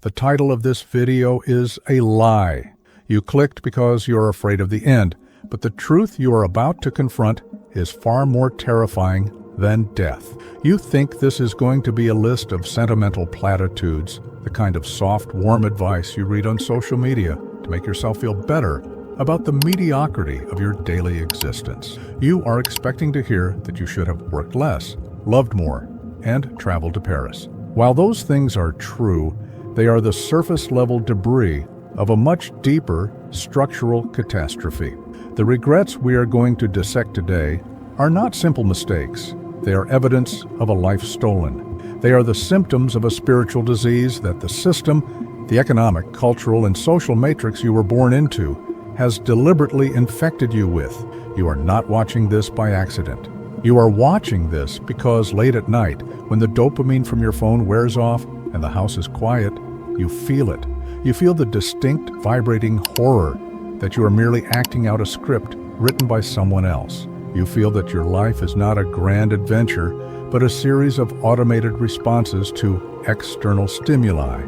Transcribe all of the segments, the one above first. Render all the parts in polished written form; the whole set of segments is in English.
The title of this video is A Lie. You clicked because you're afraid of the end, but the truth you are about to confront is far more terrifying than death. You think this is going to be a list of sentimental platitudes, the kind of soft, warm advice you read on social media to make yourself feel better about the mediocrity of your daily existence. You are expecting to hear that you should have worked less, loved more, and traveled to Paris. While those things are true, they are the surface-level debris of a much deeper structural catastrophe. The regrets we are going to dissect today are not simple mistakes. They are evidence of a life stolen. They are the symptoms of a spiritual disease that the system, the economic, cultural, and social matrix you were born into, has deliberately infected you with. You are not watching this by accident. You are watching this because late at night, when the dopamine from your phone wears off and the house is quiet, you feel it. You feel the distinct, vibrating horror that you are merely acting out a script written by someone else. You feel that your life is not a grand adventure, but a series of automated responses to external stimuli.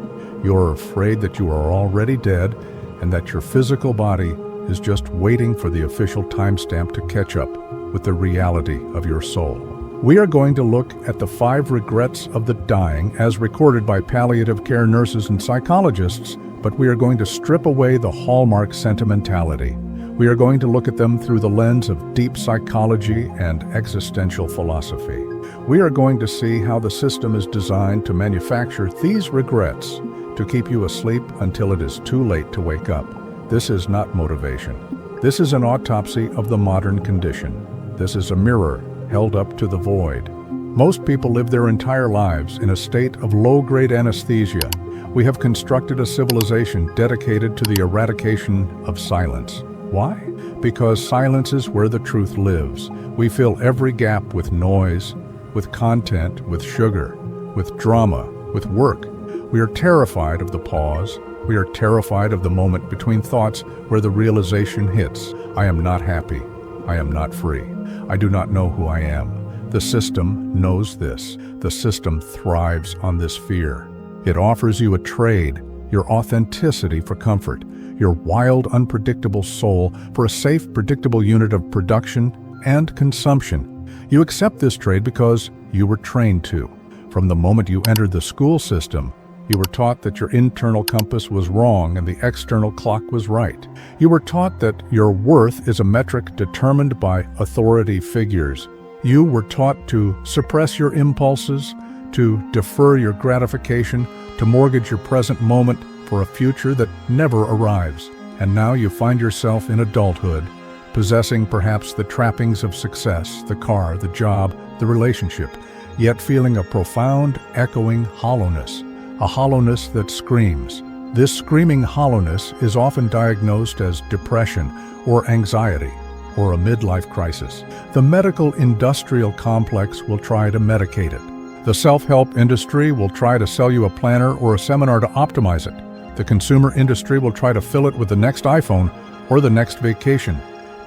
You're afraid that you are already dead and that your physical body is just waiting for the official timestamp to catch up with the reality of your soul. We are going to look at the 5 regrets of the dying as recorded by palliative care nurses and psychologists, but we are going to strip away the hallmark sentimentality. We are going to look at them through the lens of deep psychology and existential philosophy. We are going to see how the system is designed to manufacture these regrets to keep you asleep until it is too late to wake up. This is not motivation. This is an autopsy of the modern condition. This is a mirror held up to the void. Most people live their entire lives in a state of low-grade anesthesia. We have constructed a civilization dedicated to the eradication of silence. Why? Because silence is where the truth lives. We fill every gap with noise, with content, with sugar, with drama, with work. We are terrified of the pause. We are terrified of the moment between thoughts where the realization hits. I am not happy. I am not free. I do not know who I am. The system knows this. The system thrives on this fear. It offers you a trade, your authenticity for comfort, your wild, unpredictable soul for a safe, predictable unit of production and consumption. You accept this trade because you were trained to. From the moment you entered the school system, you were taught that your internal compass was wrong and the external clock was right. You were taught that your worth is a metric determined by authority figures. You were taught to suppress your impulses, to defer your gratification, to mortgage your present moment for a future that never arrives. And now you find yourself in adulthood, possessing perhaps the trappings of success, the car, the job, the relationship, yet feeling a profound, echoing hollowness. A hollowness that screams. This screaming hollowness is often diagnosed as depression or anxiety or a midlife crisis. The medical industrial complex will try to medicate it. The self-help industry will try to sell you a planner or a seminar to optimize it. The consumer industry will try to fill it with the next iPhone or the next vacation.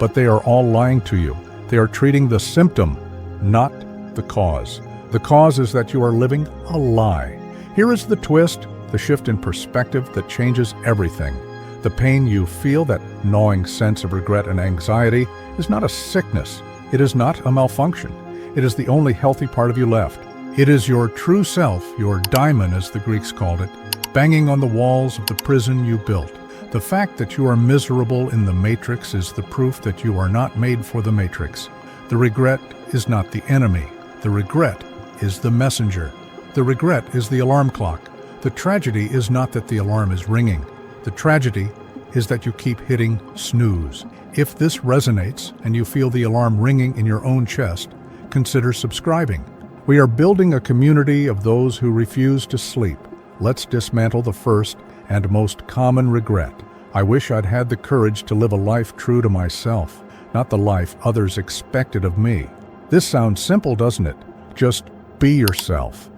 But they are all lying to you. They are treating the symptom, not the cause. The cause is that you are living a lie. Here is the twist, the shift in perspective that changes everything. The pain you feel, that gnawing sense of regret and anxiety, is not a sickness. It is not a malfunction. It is the only healthy part of you left. It is your true self, your daimon as the Greeks called it, banging on the walls of the prison you built. The fact that you are miserable in the matrix is the proof that you are not made for the matrix. The regret is not the enemy. The regret is the messenger. The regret is the alarm clock. The tragedy is not that the alarm is ringing. The tragedy is that you keep hitting snooze. If this resonates and you feel the alarm ringing in your own chest, consider subscribing. We are building a community of those who refuse to sleep. Let's dismantle the first and most common regret. I wish I'd had the courage to live a life true to myself, not the life others expected of me. This sounds simple, doesn't it? Just be yourself.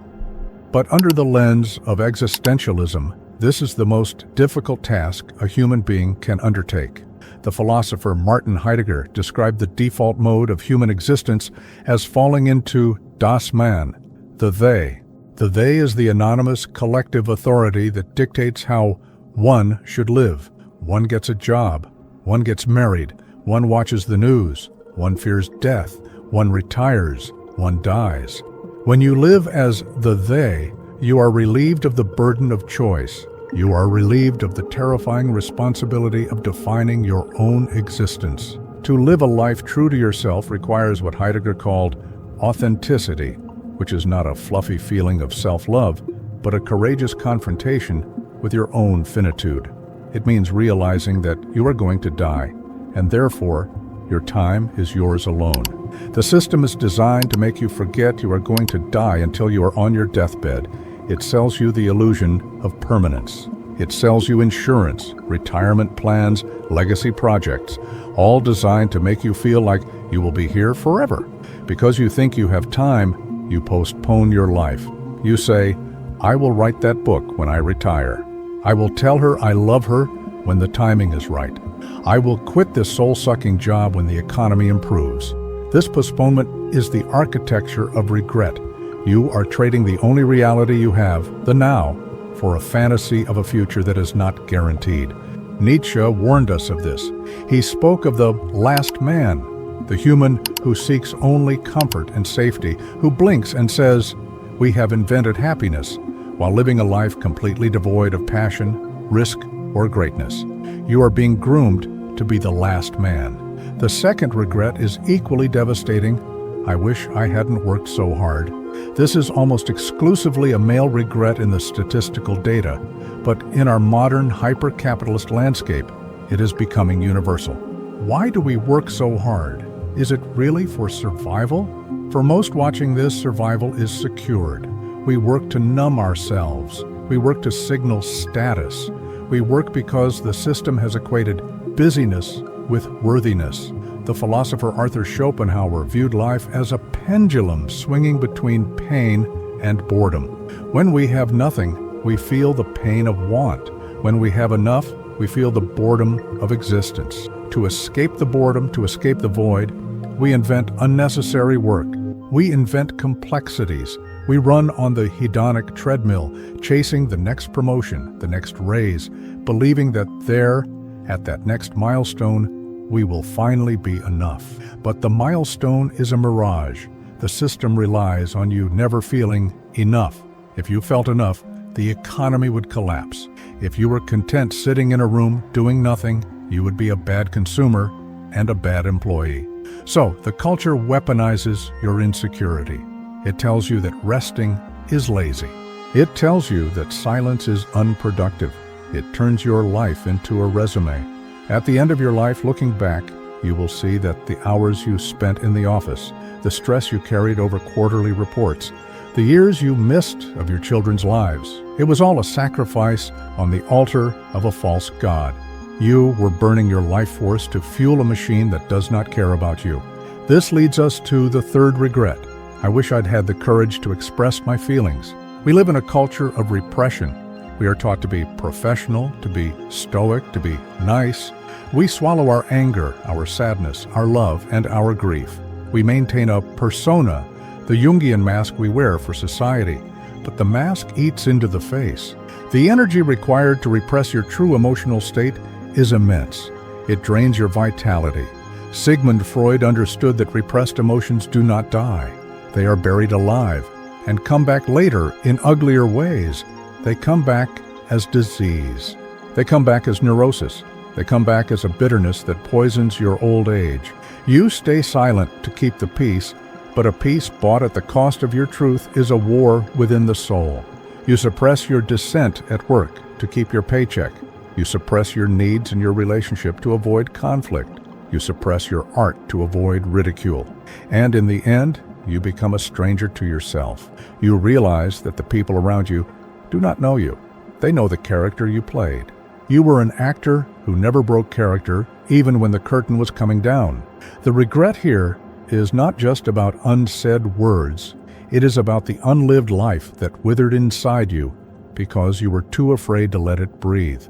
But under the lens of existentialism, this is the most difficult task a human being can undertake. The philosopher Martin Heidegger described the default mode of human existence as falling into das Man, the they, The they is the anonymous collective authority that dictates how one should live. One gets a job, one gets married, one watches the news, one fears death, one retires, one dies. When you live as the they, you are relieved of the burden of choice. You are relieved of the terrifying responsibility of defining your own existence. To live a life true to yourself requires what Heidegger called authenticity, which is not a fluffy feeling of self-love, but a courageous confrontation with your own finitude. It means realizing that you are going to die, and therefore, your time is yours alone. The system is designed to make you forget you are going to die until you are on your deathbed. It sells you the illusion of permanence. It sells you insurance, retirement plans, legacy projects, all designed to make you feel like you will be here forever. Because you think you have time, you postpone your life. You say, I will write that book when I retire. I will tell her I love her when the timing is right. I will quit this soul-sucking job when the economy improves. This postponement is the architecture of regret. You are trading the only reality you have, the now, for a fantasy of a future that is not guaranteed. Nietzsche warned us of this. He spoke of the last man, the human who seeks only comfort and safety, who blinks and says, we have invented happiness, while living a life completely devoid of passion, risk, or greatness. You are being groomed to be the last man. The second regret is equally devastating. I wish I hadn't worked so hard. This is almost exclusively a male regret in the statistical data, but in our modern hyper-capitalist landscape, it is becoming universal. Why do we work so hard? Is it really for survival? For most watching this, survival is secured. We work to numb ourselves. We work to signal status. We work because the system has equated busyness with worthiness. The philosopher Arthur Schopenhauer viewed life as a pendulum swinging between pain and boredom. When we have nothing, we feel the pain of want. When we have enough, we feel the boredom of existence. To escape the boredom, to escape the void, we invent unnecessary work. We invent complexities. We run on the hedonic treadmill, chasing the next promotion, the next raise, believing that there, at that next milestone, we will finally be enough. But the milestone is a mirage. The system relies on you never feeling enough. If you felt enough, the economy would collapse. If you were content sitting in a room doing nothing, you would be a bad consumer and a bad employee. So, the culture weaponizes your insecurity. It tells you that resting is lazy. It tells you that silence is unproductive. It turns your life into a resume. At the end of your life, looking back, you will see that the hours you spent in the office, the stress you carried over quarterly reports, the years you missed of your children's lives, it was all a sacrifice on the altar of a false god. You were burning your life force to fuel a machine that does not care about you. This leads us to the third regret. I wish I'd had the courage to express my feelings. We live in a culture of repression. We are taught to be professional, to be stoic, to be nice. We swallow our anger, our sadness, our love, and our grief. We maintain a persona, the Jungian mask we wear for society, but the mask eats into the face. The energy required to repress your true emotional state is immense. It drains your vitality. Sigmund Freud understood that repressed emotions do not die. They are buried alive and come back later in uglier ways. They come back as disease. They come back as neurosis. They come back as a bitterness that poisons your old age. You stay silent to keep the peace, but a peace bought at the cost of your truth is a war within the soul. You suppress your dissent at work to keep your paycheck. You suppress your needs in your relationship to avoid conflict. You suppress your art to avoid ridicule. And in the end, you become a stranger to yourself. You realize that the people around you do not know you. They know the character you played. You were an actor who never broke character, even when the curtain was coming down. The regret here is not just about unsaid words. It is about the unlived life that withered inside you because you were too afraid to let it breathe.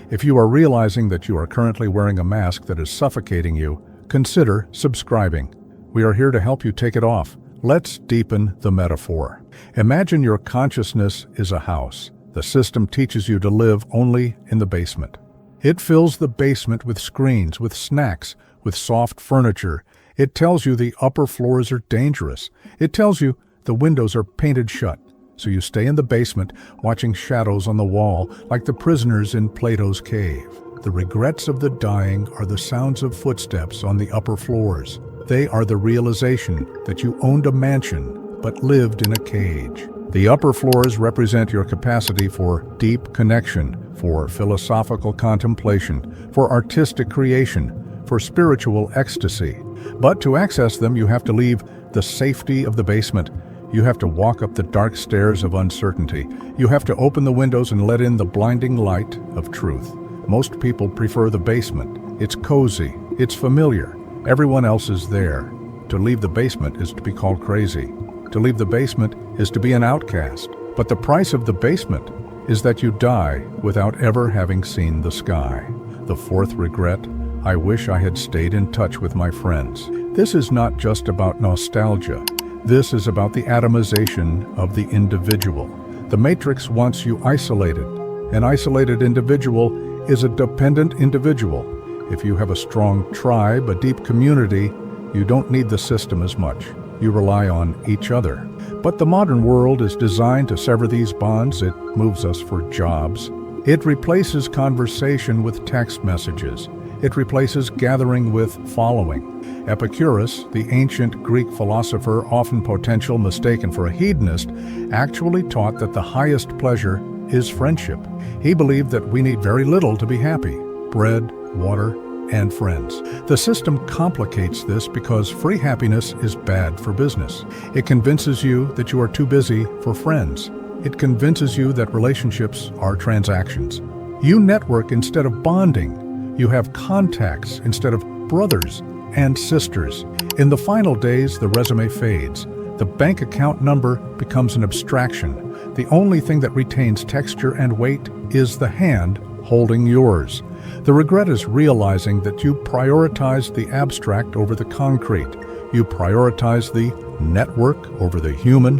If you are realizing that you are currently wearing a mask that is suffocating you, consider subscribing. We are here to help you take it off. Let's deepen the metaphor. Imagine your consciousness is a house. The system teaches you to live only in the basement. It fills the basement with screens, with snacks, with soft furniture. It tells you the upper floors are dangerous. It tells you the windows are painted shut. So you stay in the basement, watching shadows on the wall, like the prisoners in Plato's cave. The regrets of the dying are the sounds of footsteps on the upper floors. They are the realization that you owned a mansion, but lived in a cage. The upper floors represent your capacity for deep connection, for philosophical contemplation, for artistic creation, for spiritual ecstasy. But to access them, you have to leave the safety of the basement. You have to walk up the dark stairs of uncertainty. You have to open the windows and let in the blinding light of truth. Most people prefer the basement. It's cozy. It's familiar. Everyone else is there. To leave the basement is to be called crazy. To leave the basement is to be an outcast. But the price of the basement is that you die without ever having seen the sky. The fourth regret: I wish I had stayed in touch with my friends. This is not just about nostalgia. This is about the atomization of the individual. The matrix wants you isolated. An isolated individual is a dependent individual. If you have a strong tribe, a deep community, you don't need the system as much. You rely on each other. But the modern world is designed to sever these bonds. It moves us for jobs. It replaces conversation with text messages. It replaces gathering with following. Epicurus, the ancient Greek philosopher, often potential mistaken for a hedonist, actually taught that the highest pleasure is friendship. He believed that we need very little to be happy: bread, water, and friends. The system complicates this because free happiness is bad for business. It convinces you that you are too busy for friends. It convinces you that relationships are transactions. You network instead of bonding. You have contacts instead of brothers and sisters. In the final days, the resume fades. The bank account number becomes an abstraction. The only thing that retains texture and weight is the hand holding yours. The regret is realizing that you prioritized the abstract over the concrete. You prioritized the network over the human.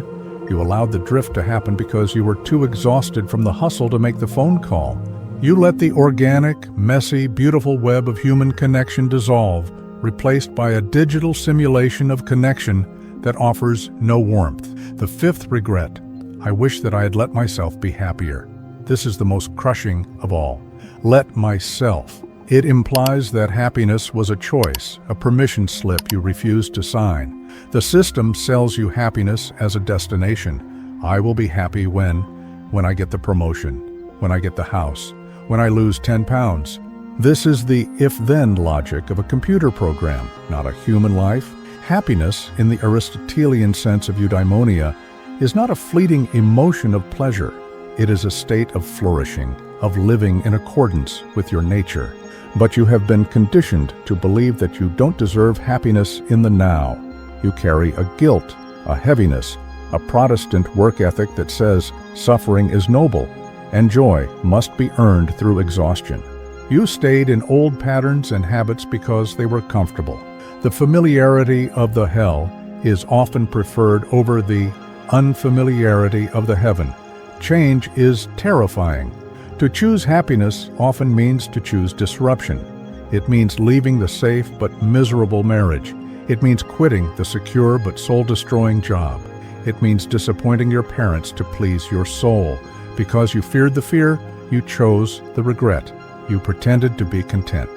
You allowed the drift to happen because you were too exhausted from the hustle to make the phone call. You let the organic, messy, beautiful web of human connection dissolve, replaced by a digital simulation of connection that offers no warmth. The fifth regret: I wish that I had let myself be happier. This is the most crushing of all. Let myself. It implies that happiness was a choice, a permission slip you refused to sign. The system sells you happiness as a destination. I will be happy when I get the promotion, when I get the house, when I lose 10 pounds. This is the if-then logic of a computer program, not a human life. Happiness, in the Aristotelian sense of eudaimonia, is not a fleeting emotion of pleasure. It is a state of flourishing, of living in accordance with your nature. But you have been conditioned to believe that you don't deserve happiness in the now. You carry a guilt, a heaviness, a Protestant work ethic that says suffering is noble and joy must be earned through exhaustion. You stayed in old patterns and habits because they were comfortable. The familiarity of the hell is often preferred over the unfamiliarity of the heaven. Change is terrifying. To choose happiness often means to choose disruption. It means leaving the safe but miserable marriage. It means quitting the secure but soul-destroying job. It means disappointing your parents to please your soul. Because you feared the fear, you chose the regret. You pretended to be content.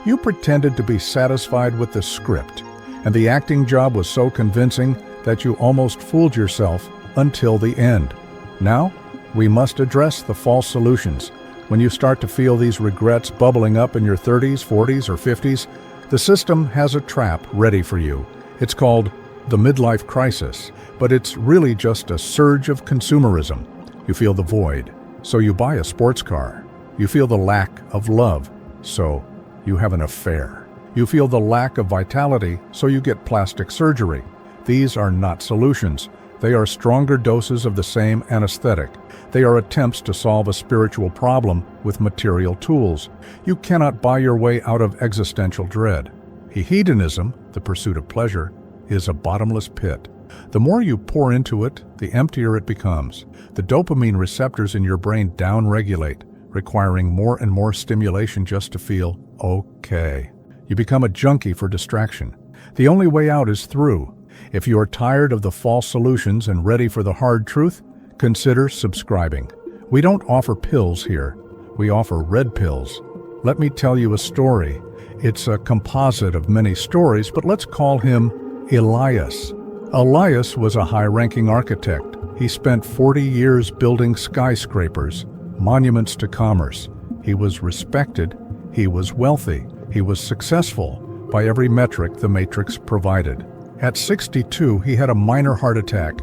You pretended to be satisfied with the script, and the acting job was so convincing that you almost fooled yourself until the end. Now, we must address the false solutions. When you start to feel these regrets bubbling up in your 30s, 40s, or 50s, the system has a trap ready for you. It's called the midlife crisis, but it's really just a surge of consumerism. You feel the void, so you buy a sports car. You feel the lack of love, so you have an affair. You feel the lack of vitality, so you get plastic surgery. These are not solutions. They are stronger doses of the same anesthetic. They are attempts to solve a spiritual problem with material tools. You cannot buy your way out of existential dread. Hedonism, the pursuit of pleasure, is a bottomless pit. The more you pour into it, the emptier it becomes. The dopamine receptors in your brain downregulate, requiring more and more stimulation just to feel okay. You become a junkie for distraction. The only way out is through. If you are tired of the false solutions and ready for the hard truth, consider subscribing. We don't offer pills here. We offer red pills. Let me tell you a story. It's a composite of many stories, but let's call him Elias. Elias was a high-ranking architect. He spent 40 years building skyscrapers, monuments to commerce. He was respected. He was wealthy. He was successful by every metric the Matrix provided. At 62, he had a minor heart attack.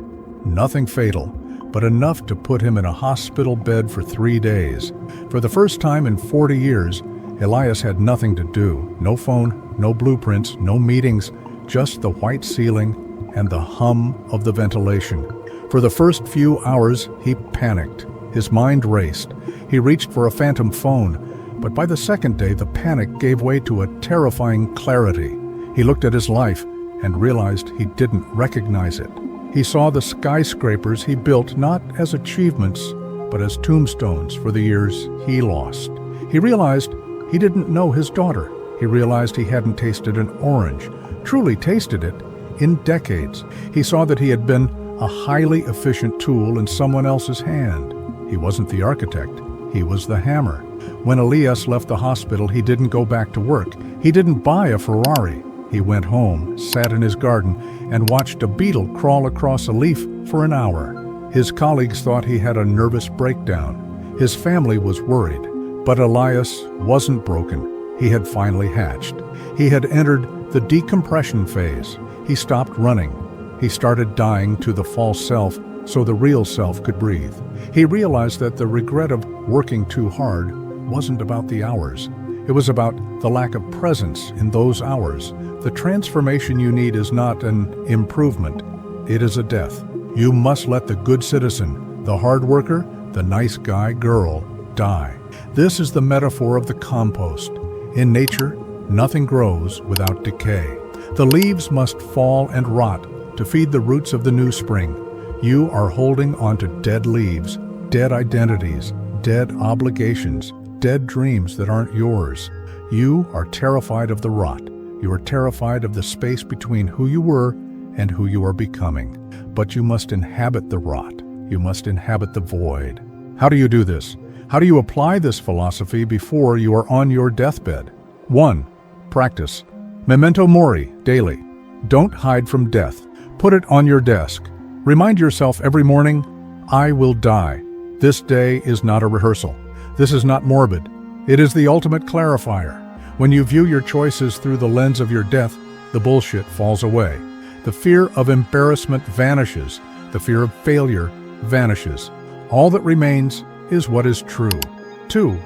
Nothing fatal, but enough to put him in a hospital bed for 3 days. For the first time in 40 years, Elias had nothing to do. No phone, no blueprints, no meetings, just the white ceiling and the hum of the ventilation. For the first few hours, he panicked. His mind raced. He reached for a phantom phone, but by the second day, the panic gave way to a terrifying clarity. He looked at his life and realized he didn't recognize it. He saw the skyscrapers he built not as achievements, but as tombstones for the years he lost. He realized he didn't know his daughter. He realized he hadn't tasted an orange, truly tasted it, in decades. He saw that he had been a highly efficient tool in someone else's hand. He wasn't the architect. He was the hammer. When Elias left the hospital, he didn't go back to work. He didn't buy a Ferrari. He went home, sat in his garden, and watched a beetle crawl across a leaf for an hour. His colleagues thought he had a nervous breakdown. His family was worried. But Elias wasn't broken. He had finally hatched. He had entered the decompression phase. He stopped running. He started dying to the false self so the real self could breathe. He realized that the regret of working too hard wasn't about the hours. It was about the lack of presence in those hours. The transformation you need is not an improvement. It is a death. You must let the good citizen, the hard worker, the nice guy, girl, die. This is the metaphor of the compost. In nature, nothing grows without decay. The leaves must fall and rot to feed the roots of the new spring. You are holding onto dead leaves, dead identities, dead obligations, dead dreams that aren't yours. You are terrified of the rot. You are terrified of the space between who you were and who you are becoming. But you must inhabit the rot. You must inhabit the void. How do you do this? How do you apply this philosophy before you are on your deathbed? 1. Practice. Memento mori, daily. Don't hide from death. Put it on your desk. Remind yourself every morning, I will die. This day is not a rehearsal. This is not morbid. It is the ultimate clarifier. When you view your choices through the lens of your death, the bullshit falls away. The fear of embarrassment vanishes. The fear of failure vanishes. All that remains is what is true. 2.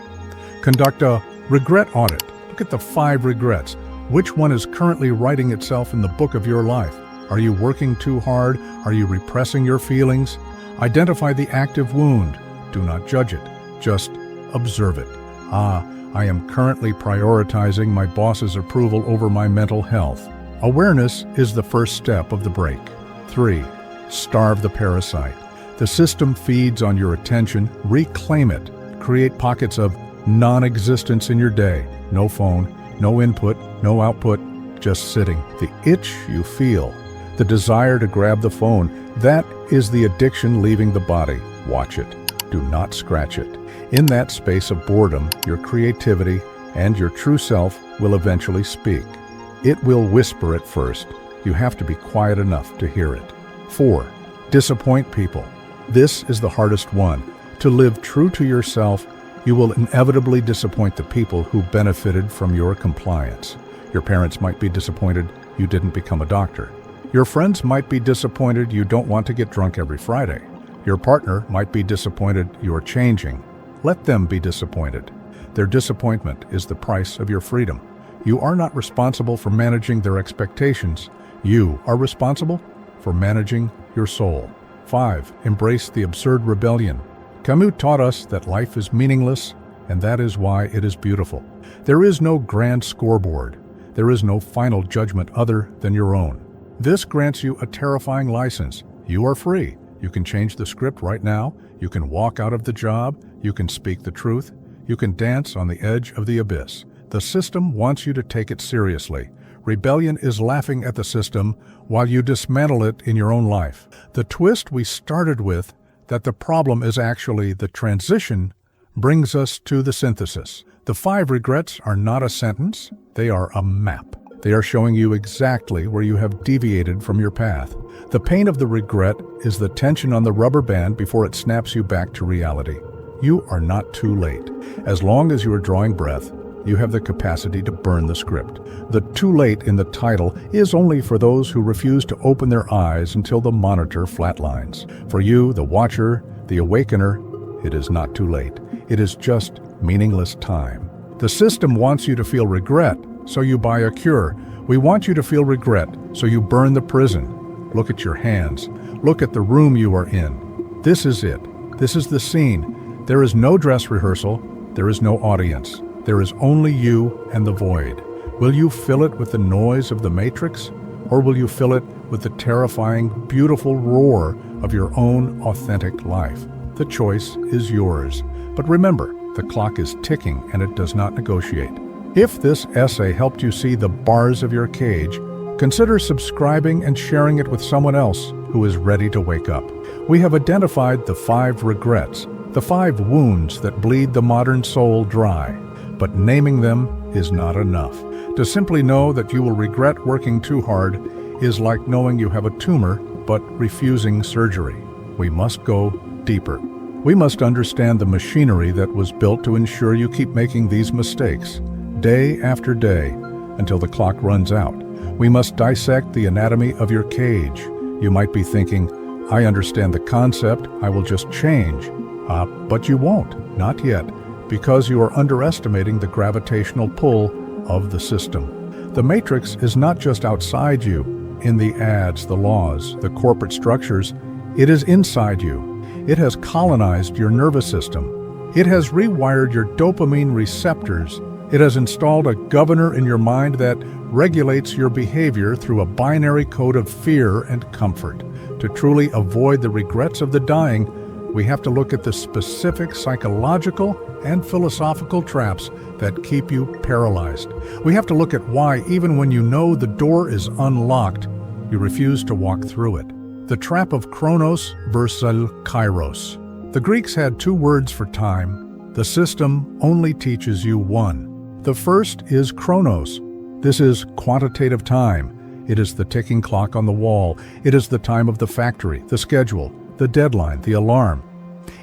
Conduct a regret audit. Look at the 5 regrets. Which one is currently writing itself in the book of your life? Are you working too hard? Are you repressing your feelings? Identify the active wound. Do not judge it. Just observe it. I am currently prioritizing my boss's approval over my mental health. Awareness is the first step of the break. 3. Starve the parasite. The system feeds on your attention. Reclaim it. Create pockets of non-existence in your day. No phone, no input, no output, just sitting. The itch you feel, the desire to grab the phone, that is the addiction leaving the body. Watch it. Do not scratch it. In that space of boredom, your creativity and your true self will eventually speak. It will whisper at first. You have to be quiet enough to hear it. 4. Disappoint people. This is the hardest one. To live true to yourself, you will inevitably disappoint the people who benefited from your compliance. Your parents might be disappointed you didn't become a doctor. Your friends might be disappointed you don't want to get drunk every Friday. Your partner might be disappointed you're changing. Let them be disappointed. Their disappointment is the price of your freedom. You are not responsible for managing their expectations. You are responsible for managing your soul. 5. Embrace the absurd rebellion. Camus taught us that life is meaningless, and that is why it is beautiful. There is no grand scoreboard. There is no final judgment other than your own. This grants you a terrifying license. You are free. You can change the script right now. You can walk out of the job. You can speak the truth. You can dance on the edge of the abyss. The system wants you to take it seriously. Rebellion is laughing at the system while you dismantle it in your own life. The twist we started with, that the problem is actually the transition, brings us to the synthesis. The 5 regrets are not a sentence, they are a map. They are showing you exactly where you have deviated from your path. The pain of the regret is the tension on the rubber band before it snaps you back to reality. You are not too late. As long as you are drawing breath, you have the capacity to burn the script. The too late in the title is only for those who refuse to open their eyes until the monitor flatlines. For you, the watcher, the awakener, it is not too late. It is just meaningless time. The system wants you to feel regret, so you buy a cure. We want you to feel regret, so you burn the prison. Look at your hands. Look at the room you are in. This is it. This is the scene. There is no dress rehearsal. There is no audience. There is only you and the void. Will you fill it with the noise of the Matrix, or will you fill it with the terrifying, beautiful roar of your own authentic life? The choice is yours. But remember, the clock is ticking and it does not negotiate. If this essay helped you see the bars of your cage, consider subscribing and sharing it with someone else who is ready to wake up. We have identified the 5 regrets, the 5 wounds that bleed the modern soul dry. But naming them is not enough. To simply know that you will regret working too hard is like knowing you have a tumor but refusing surgery. We must go deeper. We must understand the machinery that was built to ensure you keep making these mistakes, day after day, until the clock runs out. We must dissect the anatomy of your cage. You might be thinking, I understand the concept, I will just change. But you won't, not yet, because you are underestimating the gravitational pull of the system. The Matrix is not just outside you, in the ads, the laws, the corporate structures. It is inside you. It has colonized your nervous system. It has rewired your dopamine receptors. It has installed a governor in your mind that regulates your behavior through a binary code of fear and comfort. To truly avoid the regrets of the dying, we have to look at the specific psychological and philosophical traps that keep you paralyzed. We have to look at why, even when you know the door is unlocked, you refuse to walk through it. The trap of Chronos versus Kairos. The Greeks had 2 words for time. The system only teaches you 1. The first is Chronos. This is quantitative time. It is the ticking clock on the wall. It is the time of the factory, the schedule, the deadline, the alarm.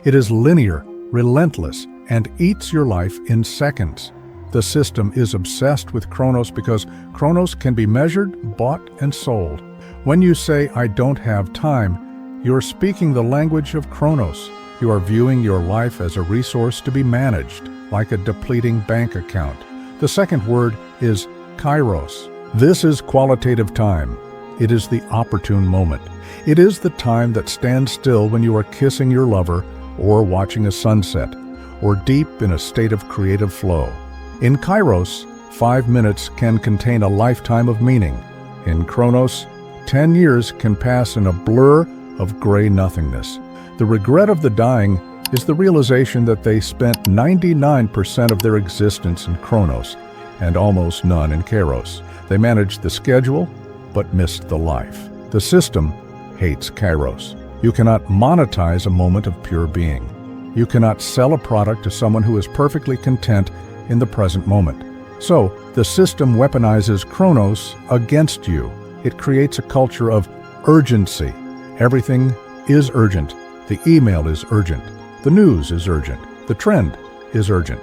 It is linear, relentless, and eats your life in seconds. The system is obsessed with Chronos because Chronos can be measured, bought, and sold. When you say, I don't have time, you're speaking the language of Chronos. You are viewing your life as a resource to be managed, like a depleting bank account. The second word is Kairos. This is qualitative time. It is the opportune moment. It is the time that stands still when you are kissing your lover or watching a sunset, or deep in a state of creative flow. In Kairos, 5 minutes can contain a lifetime of meaning. In Chronos, 10 years can pass in a blur of gray nothingness. The regret of the dying is the realization that they spent 99% of their existence in Chronos and almost none in Kairos. They managed the schedule, but missed the life. The system hates Kairos. You cannot monetize a moment of pure being. You cannot sell a product to someone who is perfectly content in the present moment. So, the system weaponizes Chronos against you. It creates a culture of urgency. Everything is urgent. The email is urgent. The news is urgent. The trend is urgent.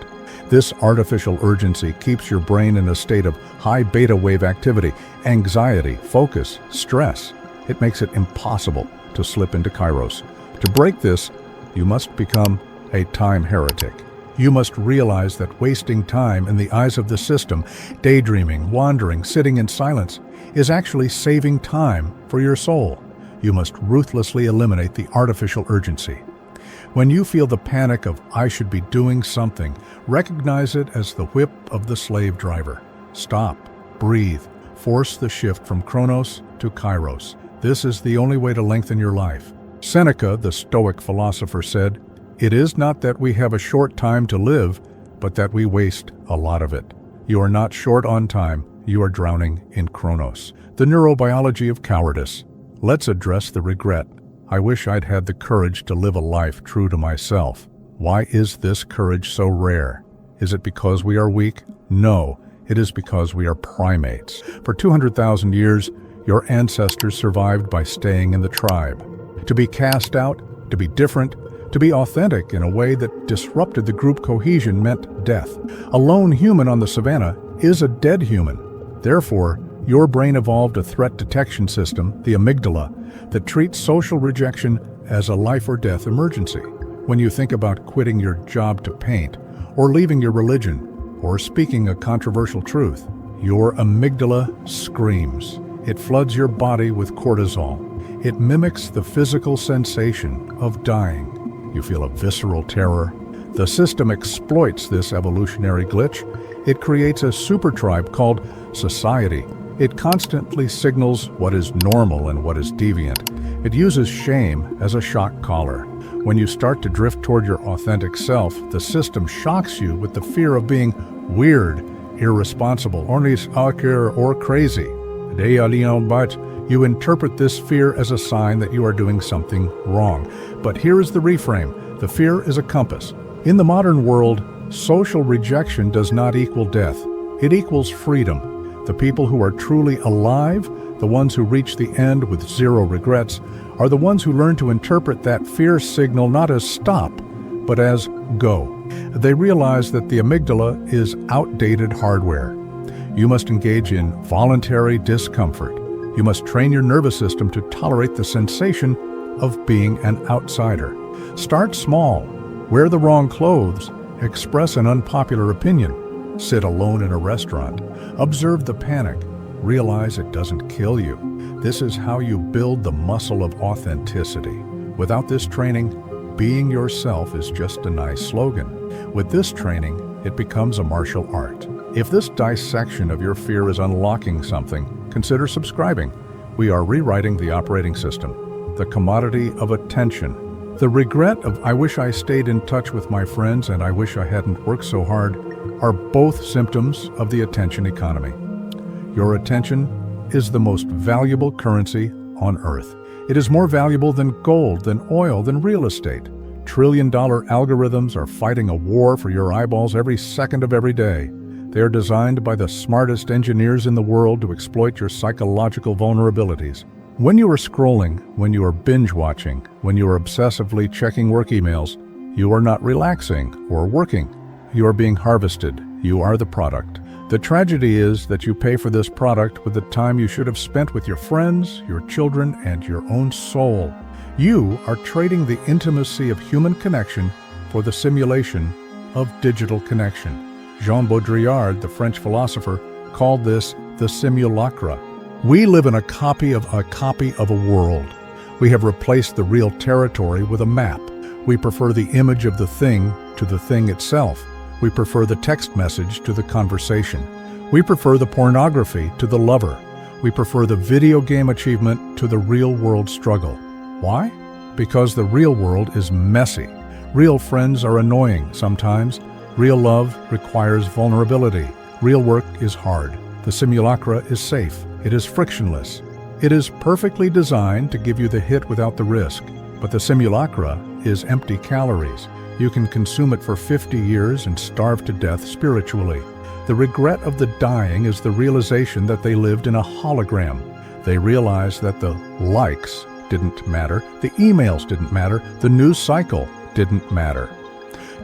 This artificial urgency keeps your brain in a state of high beta wave activity, anxiety, focus, stress. It makes it impossible to slip into Kairos. To break this, you must become a time heretic. You must realize that wasting time in the eyes of the system, daydreaming, wandering, sitting in silence, is actually saving time for your soul. You must ruthlessly eliminate the artificial urgency. When you feel the panic of, I should be doing something, recognize it as the whip of the slave driver. Stop, breathe, Force the shift from Chronos to Kairos. This is the only way to lengthen your life. Seneca, the Stoic philosopher, said, "It is not that we have a short time to live, but that we waste a lot of it." You are not short on time, you are drowning in Chronos. The neurobiology of cowardice. Let's address the regret. I wish I'd had the courage to live a life true to myself. Why is this courage so rare? Is it because we are weak? No, it is because we are primates. For 200,000 years, your ancestors survived by staying in the tribe. To be cast out, to be different, to be authentic in a way that disrupted the group cohesion meant death. A lone human on the savannah is a dead human. Therefore, your brain evolved a threat detection system, the amygdala, that treats social rejection as a life or death emergency. When you think about quitting your job to paint, or leaving your religion, or speaking a controversial truth, your amygdala screams. It floods your body with cortisol. It mimics the physical sensation of dying. You feel a visceral terror. The system exploits this evolutionary glitch. It creates a supertribe called society. It constantly signals what is normal and what is deviant. It uses shame as a shock collar. When you start to drift toward your authentic self, the system shocks you with the fear of being weird, irresponsible, or crazy. But you interpret this fear as a sign that you are doing something wrong. But here is the reframe. The fear is a compass. In the modern world, social rejection does not equal death. It equals freedom. The people who are truly alive, the ones who reach the end with zero regrets, are the ones who learn to interpret that fear signal not as stop, but as go. They realize that the amygdala is outdated hardware. You must engage in voluntary discomfort. You must train your nervous system to tolerate the sensation of being an outsider. Start small. Wear the wrong clothes. Express an unpopular opinion. Sit alone in a restaurant. Observe the panic. Realize it doesn't kill you. This is how you build the muscle of authenticity. Without this training, being yourself is just a nice slogan. With this training, it becomes a martial art. If this dissection of your fear is unlocking something, consider subscribing. We are rewriting the operating system, the commodity of attention. The regret of "I wish I stayed in touch with my friends and I wish I hadn't worked so hard" are both symptoms of the attention economy. Your attention is the most valuable currency on Earth. It is more valuable than gold, than oil, than real estate. Trillion-dollar algorithms are fighting a war for your eyeballs every second of every day. They are designed by the smartest engineers in the world to exploit your psychological vulnerabilities. When you are scrolling, when you are binge-watching, when you are obsessively checking work emails, you are not relaxing or working. You are being harvested. You are the product. The tragedy is that you pay for this product with the time you should have spent with your friends, your children, and your own soul. You are trading the intimacy of human connection for the simulation of digital connection. Jean Baudrillard, the French philosopher, called this the simulacra. We live in a copy of a world. We have replaced the real territory with a map. We prefer the image of the thing to the thing itself. We prefer the text message to the conversation. We prefer the pornography to the lover. We prefer the video game achievement to the real-world struggle. Why? Because the real world is messy. Real friends are annoying sometimes. Real love requires vulnerability. Real work is hard. The simulacra is safe. It is frictionless. It is perfectly designed to give you the hit without the risk. But the simulacra is empty calories. You can consume it for 50 years and starve to death spiritually. The regret of the dying is the realization that they lived in a hologram. They realized that the likes didn't matter, the emails didn't matter, the news cycle didn't matter.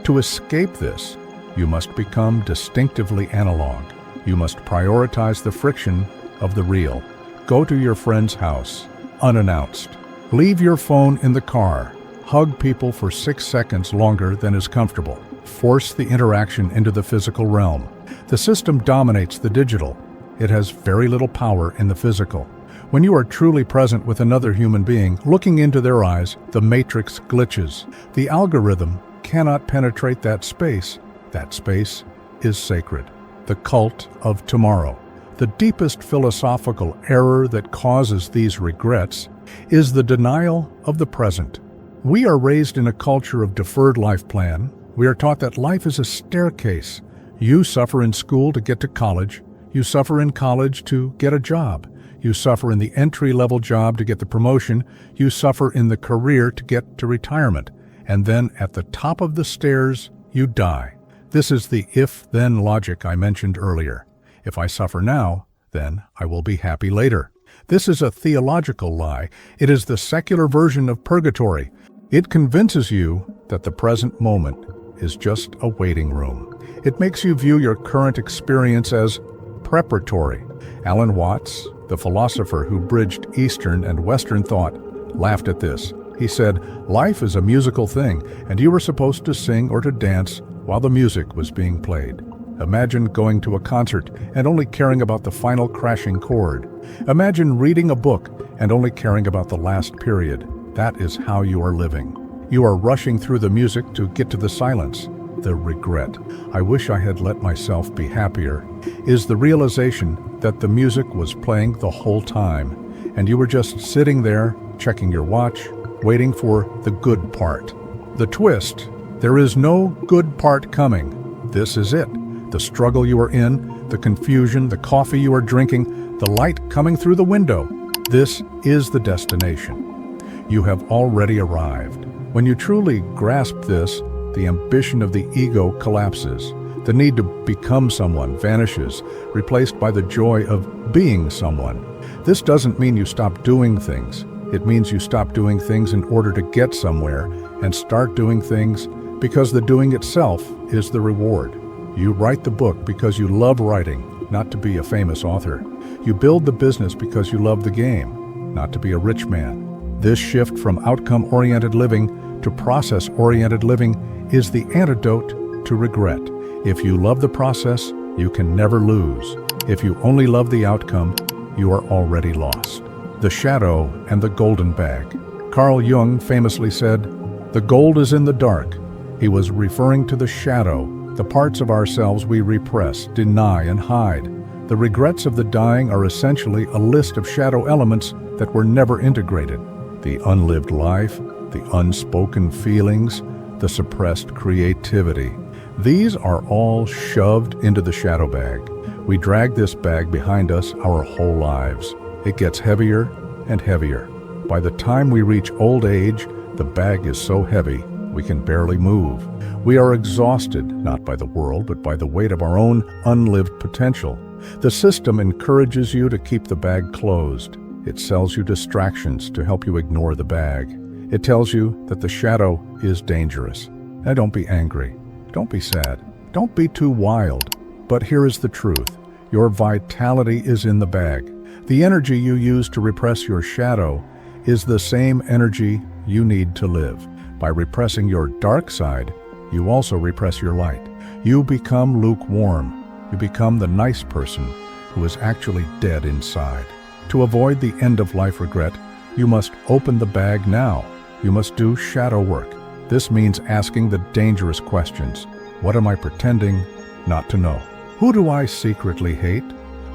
To escape this, you must become distinctively analog. You must prioritize the friction of the real. Go to your friend's house, unannounced. Leave your phone in the car. Hug people for 6 seconds longer than is comfortable. Force the interaction into the physical realm. The system dominates the digital. It has very little power in the physical. When you are truly present with another human being, looking into their eyes, the matrix glitches. The algorithm cannot penetrate that space. That space is sacred. The cult of tomorrow. The deepest philosophical error that causes these regrets is the denial of the present. We are raised in a culture of deferred life plan. We are taught that life is a staircase. You suffer in school to get to college. You suffer in college to get a job. You suffer in the entry-level job to get the promotion. You suffer in the career to get to retirement. And then at the top of the stairs, you die. This is the if-then logic I mentioned earlier. If I suffer now, then I will be happy later. This is a theological lie. It is the secular version of purgatory. It convinces you that the present moment is just a waiting room. It makes you view your current experience as preparatory. Alan Watts, the philosopher who bridged Eastern and Western thought, laughed at this. He said, "Life is a musical thing, and you were supposed to sing or to dance while the music was being played." Imagine going to a concert and only caring about the final crashing chord. Imagine reading a book and only caring about the last period. That is how you are living. You are rushing through the music to get to the silence. The regret, "I wish I had let myself be happier," is the realization that the music was playing the whole time, and you were just sitting there, checking your watch, waiting for the good part. The twist, there is no good part coming. This is it. The struggle you are in, the confusion, the coffee you are drinking, the light coming through the window. This is the destination. You have already arrived. When you truly grasp this, the ambition of the ego collapses. The need to become someone vanishes, replaced by the joy of being someone. This doesn't mean you stop doing things. It means you stop doing things in order to get somewhere and start doing things because the doing itself is the reward. You write the book because you love writing, not to be a famous author. You build the business because you love the game, not to be a rich man. This shift from outcome-oriented living to process-oriented living is the antidote to regret. If you love the process, you can never lose. If you only love the outcome, you are already lost. The shadow and the golden bag. Carl Jung famously said, "The gold is in the dark." He was referring to the shadow, the parts of ourselves we repress, deny, and hide. The regrets of the dying are essentially a list of shadow elements that were never integrated. The unlived life, the unspoken feelings, the suppressed creativity. These are all shoved into the shadow bag. We drag this bag behind us our whole lives. It gets heavier and heavier. By the time we reach old age, the bag is so heavy we can barely move. We are exhausted, not by the world, but by the weight of our own unlived potential. The system encourages you to keep the bag closed. It sells you distractions to help you ignore the bag. It tells you that the shadow is dangerous. Now don't be angry. Don't be sad. Don't be too wild. But here is the truth. Your vitality is in the bag. The energy you use to repress your shadow is the same energy you need to live. By repressing your dark side, you also repress your light. You become lukewarm. You become the nice person who is actually dead inside. To avoid the end-of-life regret, you must open the bag now. You must do shadow work. This means asking the dangerous questions. What am I pretending not to know? Who do I secretly hate?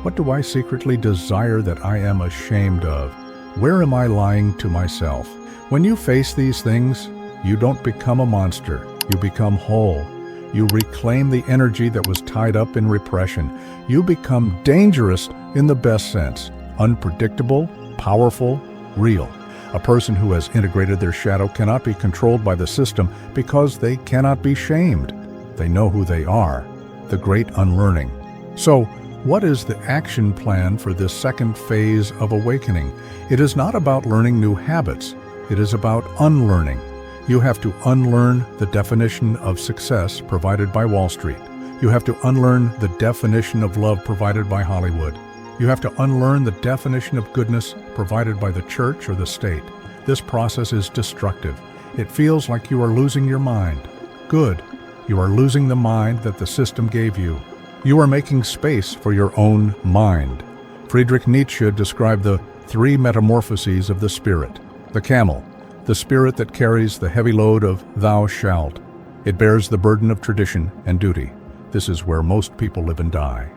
What do I secretly desire that I am ashamed of? Where am I lying to myself? When you face these things, you don't become a monster. You become whole. You reclaim the energy that was tied up in repression. You become dangerous in the best sense. Unpredictable, powerful, real. A person who has integrated their shadow cannot be controlled by the system because they cannot be shamed. They know who they are. The great unlearning. So, what is the action plan for this second phase of awakening? It is not about learning new habits. It is about unlearning. You have to unlearn the definition of success provided by Wall Street. You have to unlearn the definition of love provided by Hollywood. You have to unlearn the definition of goodness provided by the church or the state. This process is destructive. It feels like you are losing your mind. Good. You are losing the mind that the system gave you. You are making space for your own mind. Friedrich Nietzsche described the three metamorphoses of the spirit. The camel, the spirit that carries the heavy load of thou shalt. It bears the burden of tradition and duty. This is where most people live and die.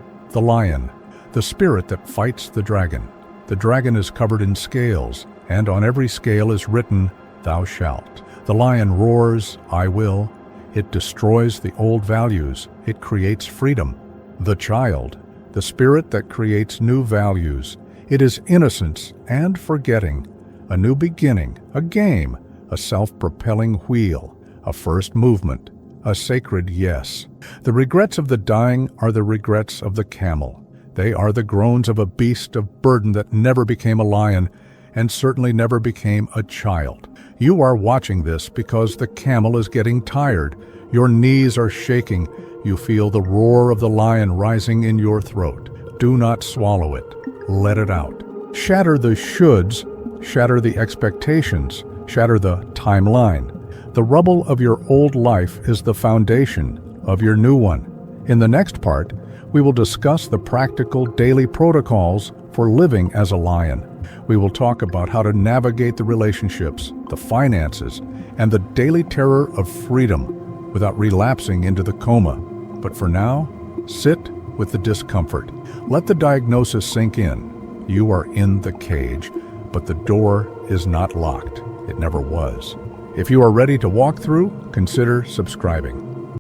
The the spirit that fights the dragon. The dragon is covered in scales, and on every scale is written, "Thou shalt." The lion roars, "I will." It destroys the old values. It creates freedom. The child, the spirit that creates new values. It is innocence and forgetting, a new beginning, a game, a self-propelling wheel, a first movement, a sacred yes. The regrets of the dying are the regrets of the camel. They are the groans of a beast of burden that never became a lion and certainly never became a child. You are watching this because the camel is getting tired. Your knees are shaking. You feel the roar of the lion rising in your throat. Do not swallow it. Let it out. Shatter the shoulds, shatter the expectations, shatter the timeline. The rubble of your old life is the foundation of your new one. In the next part, we will discuss the practical daily protocols for living as a lion. We will talk about how to navigate the relationships, the finances, and the daily terror of freedom without relapsing into the coma. But for now, sit with the discomfort. Let the diagnosis sink in. You are in the cage, but the door is not locked. It never was. If you are ready to walk through, consider subscribing.